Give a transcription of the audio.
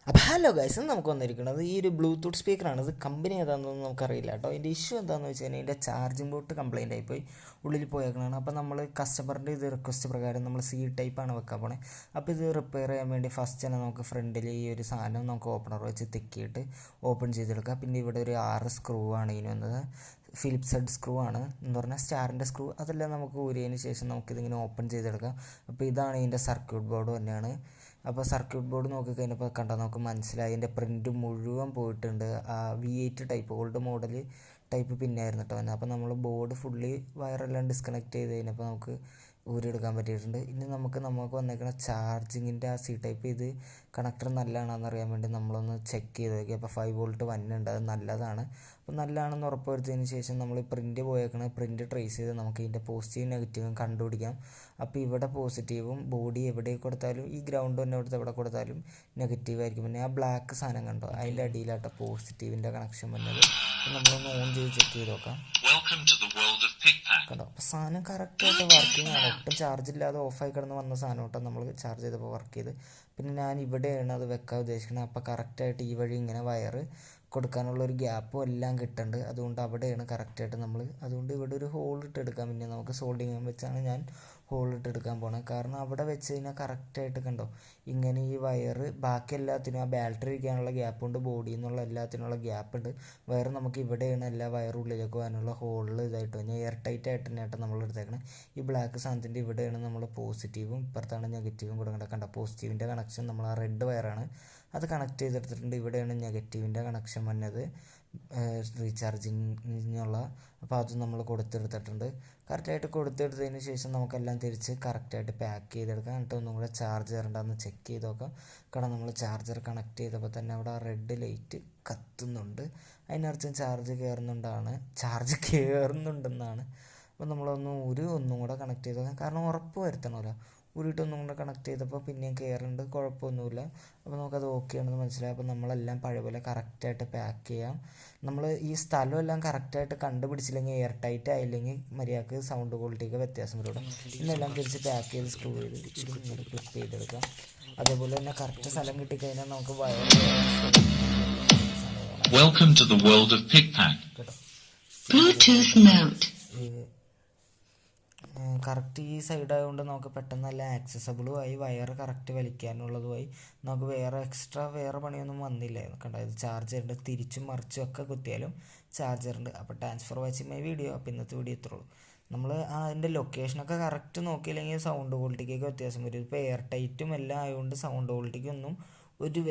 അപ്പോൾ hello guys, ഇന്ന് നമുക്ക് വന്നിരിക്കുന്നത് ഈ ഒരു ബ്ലൂടൂത്ത് സ്പീക്കറാണ്. ഇത് കമ്പനി ഏതാണെന്നൊന്നും നമുക്കറിയില്ല കേട്ടോ. ഇതിൻ്റെ ഇഷ്യൂ എന്താണെന്ന് വെച്ച് കഴിഞ്ഞാൽ ഇതിൻ്റെ ചാർജിങ് പോർട്ട് കംപ്ലയിൻ്റ് ആയിപ്പോയി ഉള്ളിൽ പോയേക്കണതാണ്. അപ്പോൾ നമ്മൾ കസ്റ്റമറിൻ്റെ ഇത് റിക്വസ്റ്റ് പ്രകാരം നമ്മൾ സി ടൈപ്പാണ് വെക്കാൻ പോണേ. അപ്പോൾ ഇത് റിപ്പയർ ചെയ്യാൻ വേണ്ടി ഫസ്റ്റ് തന്നെ നമുക്ക് ഫ്രണ്ടിൽ ഈ ഒരു സാധനം നമുക്ക് ഓപ്പണർ വെച്ച് തെക്കിയിട്ട് ഓപ്പൺ ചെയ്തെടുക്കാം. പിന്നെ ഇവിടെ ഒരു 6 സ്ക്രൂ ആണ് ഇതിന് വന്നത്. ഫിലിപ്സ് ഹെഡ് സ്ക്രൂ ആണ് എന്ന് പറഞ്ഞാൽ സ്റ്റാറിൻ്റെ സ്ക്രൂ. അതെല്ലാം നമുക്ക് ഊരിയതിന് ശേഷം നമുക്കിതിങ്ങനെ ഓപ്പൺ ചെയ്തെടുക്കാം. അപ്പോൾ ഇതാണ് ഇതിൻ്റെ സർക്യൂട്ട് ബോർഡ് തന്നെയാണ്. അപ്പോൾ സർക്യൂട്ട് ബോർഡ് നോക്കിക്കഴിഞ്ഞപ്പോൾ കണ്ടാൽ നമുക്ക് മനസ്സിലായി അതിൻ്റെ പ്രിൻ്റ് മുഴുവൻ പോയിട്ടുണ്ട്. V8 type old model type പിന്നായിരുന്നു കേട്ടോ. അപ്പോൾ നമ്മൾ ബോർഡ് ഫുള്ളി വയറെല്ലാം ഡിസ്കണക്ട് ചെയ്ത് കഴിഞ്ഞപ്പോൾ നമുക്ക് ഊരിയെടുക്കാൻ പറ്റിയിട്ടുണ്ട്. ഇനി നമുക്ക് വന്നേക്കുന്ന ചാർജിങ്ങിൻ്റെ ആ സി ടൈപ്പ് ഇത് കണക്ടർ നല്ലതാണെന്ന് അറിയാൻ വേണ്ടി നമ്മളൊന്ന് ചെക്ക് ചെയ്ത് നോക്കി. അപ്പോൾ 5 വോൾട്ട് വന്നുണ്ട്, അത് നല്ലതാണ്. അപ്പോൾ നല്ലതാണെന്ന് ഉറപ്പ് വരുത്തിയതിന് ശേഷം നമ്മൾ പ്രിൻ്റ് പോയേക്കണ പ്രിൻ്റ് ട്രേസ് ചെയ്ത് നമുക്ക് ഇതിൻ്റെ പോസിറ്റീവും നെഗറ്റീവും കണ്ടുപിടിക്കാം. അപ്പോൾ ഇവിടെ പോസിറ്റീവും ബോഡി എവിടെ കൊടുത്താലും ഈ ഗ്രൗണ്ട് തന്നെ കൊടുത്ത് എവിടെ കൊടുത്താലും നെഗറ്റീവ് ആയിരിക്കും. പിന്നെ ആ ബ്ലാക്ക് സാധനം കണ്ടോ, അതിൻ്റെ അടിയിലാട്ടോ പോസിറ്റീവിൻ്റെ കണക്ഷൻ വന്നത്. നമ്മളൊന്ന് ഓൺ ചെയ്ത് ചെക്ക് ചെയ്ത് നോക്കാം. കണ്ടോ, അപ്പോൾ സാധനം കറക്റ്റായിട്ട് വർക്കിംഗ് ആണ്. ഒട്ടും ചാർജ് ഇല്ലാതെ ഓഫായി കിടന്ന് വന്ന സാധനം കേട്ടോ. നമ്മൾ ചാർജ് ചെയ്തപ്പോൾ വർക്ക് ചെയ്ത്. പിന്നെ ഞാൻ ഇവിടെയാണ് അത് വെക്കാൻ ഉദ്ദേശിക്കുന്നത്. അപ്പോൾ കറക്റ്റായിട്ട് ഈ വഴി ഇങ്ങനെ വയറ് കൊടുക്കാനുള്ളൊരു ഗ്യാപ്പും എല്ലാം കിട്ടുന്നുണ്ട്. അതുകൊണ്ട് അവിടെയാണ് കറക്റ്റായിട്ട് അതുകൊണ്ട് ഇവിടെ ഒരു ഹോൾ ഇട്ടെടുക്കാം. പിന്നെ നമുക്ക് സോൾഡിങ് വെച്ചാണ് ഞാൻ ഹോൾ ഇട്ടെടുക്കാൻ പോണത്. കാരണം അവിടെ വെച്ച് കഴിഞ്ഞാൽ കറക്റ്റായിട്ട് കണ്ടോ ഇങ്ങനെ ഈ വയറ് ബാക്കി എല്ലാത്തിനും ആ ബാറ്ററി ഇരിക്കാനുള്ള ഗ്യാപ്പുണ്ട്, ബോഡിയിൽ നിന്നുള്ള എല്ലാത്തിനുള്ള ഗ്യാപ്പുണ്ട്. വയറ് നമുക്ക് ഇവിടെയാണ് എല്ലാ വയറും ഉള്ളിലേക്ക് പോകാനുള്ള ഹോളിൽ ഇതായിട്ട് കഴിഞ്ഞാൽ എയർ ടൈറ്റ് ആയിട്ട് തന്നെയായിട്ട് നമ്മൾ എടുത്തേക്കണം. ഈ ബ്ലാക്ക് സാധനത്തിൻ്റെ ഇവിടെയാണ് നമ്മൾ പോസിറ്റീവും ഇപ്പുറത്താണ് നെഗറ്റീവും കൊടുക്കേണ്ടത്. കണ്ട പോസിറ്റീവിൻ്റെ കണക്ഷൻ നമ്മൾ ആ റെഡ് വയറാണ് അത് കണക്ട് ചെയ്തെടുത്തിട്ടുണ്ട്. ഇവിടെയാണ് നെഗറ്റീവിൻ്റെ കണക്ഷൻ വന്നത് റീചാർജിങ്ങിനുള്ള. അപ്പോൾ അത് നമ്മൾ കൊടുത്തെടുത്തിട്ടുണ്ട്. കറക്റ്റായിട്ട് കൊടുത്തെടുത്തതിന് ശേഷം നമുക്കെല്ലാം തിരിച്ച് കറക്റ്റായിട്ട് പാക്ക് ചെയ്തെടുക്കാം. എന്നിട്ട് ഒന്നും കൂടെ ചാർജ് കയറണ്ടെന്ന് ചെക്ക് ചെയ്ത് നോക്കാം. കാരണം നമ്മൾ ചാർജർ കണക്ട് ചെയ്തപ്പോൾ തന്നെ അവിടെ ആ റെഡ് ലൈറ്റ് കത്തുന്നുണ്ട്. അതിനർത്ഥം ചാർജ് കയറുന്നുണ്ടെന്നാണ്. അപ്പോൾ നമ്മളൊന്നും ഒന്നും കൂടെ കണക്ട് ചെയ്ത് നോക്കാം. കാരണം ഉറപ്പ് വരുത്തണമല്ലോ. ഉരുട്ടൊന്നും കൂടെ കണക്ട് ചെയ്തപ്പോൾ പിന്നെയും കയറുന്നുണ്ട്, കുഴപ്പമൊന്നുമില്ല. അപ്പോൾ നമുക്കത് ഓക്കെ ആണെന്ന് മനസ്സിലായി. അപ്പോൾ നമ്മളെല്ലാം പഴയപോലെ കറക്റ്റായിട്ട് പാക്ക് ചെയ്യാം. നമ്മൾ ഈ സ്ഥലമെല്ലാം കറക്റ്റായിട്ട് കണ്ടുപിടിച്ചില്ലെങ്കിൽ എയർ ടൈറ്റ് ആയില്ലെങ്കിൽ മര്യാദക്ക് സൗണ്ട് ക്വാളിറ്റിയൊക്കെ വ്യത്യാസം വരും. ഇന്നെല്ലാം തിരിച്ച് പാക്ക് ചെയ്ത് സ്ക്രൂ ചെയ്ത് ഇങ്ങനെ ക്ലിപ്പ് ചെയ്തെടുക്കാം. അതേപോലെ തന്നെ കറക്റ്റ് സ്ഥലം കിട്ടിക്കഴിഞ്ഞാൽ നമുക്ക് വയർ കറക്റ്റ് ഈ സൈഡായതുകൊണ്ട് നമുക്ക് പെട്ടെന്ന് നല്ല ആക്സസബിളും ആയി, വയർ കറക്റ്റ് വലിക്കാനുള്ളതുമായി. നമുക്ക് വേറെ പണിയൊന്നും വന്നില്ലായിരുന്നു. കണ്ടോ, ഇത് ചാർജറുണ്ട്, തിരിച്ചും മറിച്ചും ഒക്കെ കുത്തിയാലും ചാർജറുണ്ട്. അപ്പോൾ thanks for watching my video. അപ്പോൾ ഇന്നത്തെ വീഡിയോ ഇത്രയുള്ളൂ. നമ്മൾ അതിൻ്റെ ലൊക്കേഷനൊക്കെ കറക്റ്റ് നോക്കിയില്ലെങ്കിൽ സൗണ്ട് ക്വാളിറ്റിക്കൊക്കെ വ്യത്യാസം വരും. ഇപ്പോൾ എയർ ടൈറ്റും എല്ലാം ആയതുകൊണ്ട് സൗണ്ട് ക്വാളിറ്റിക്കൊന്നും ഒരു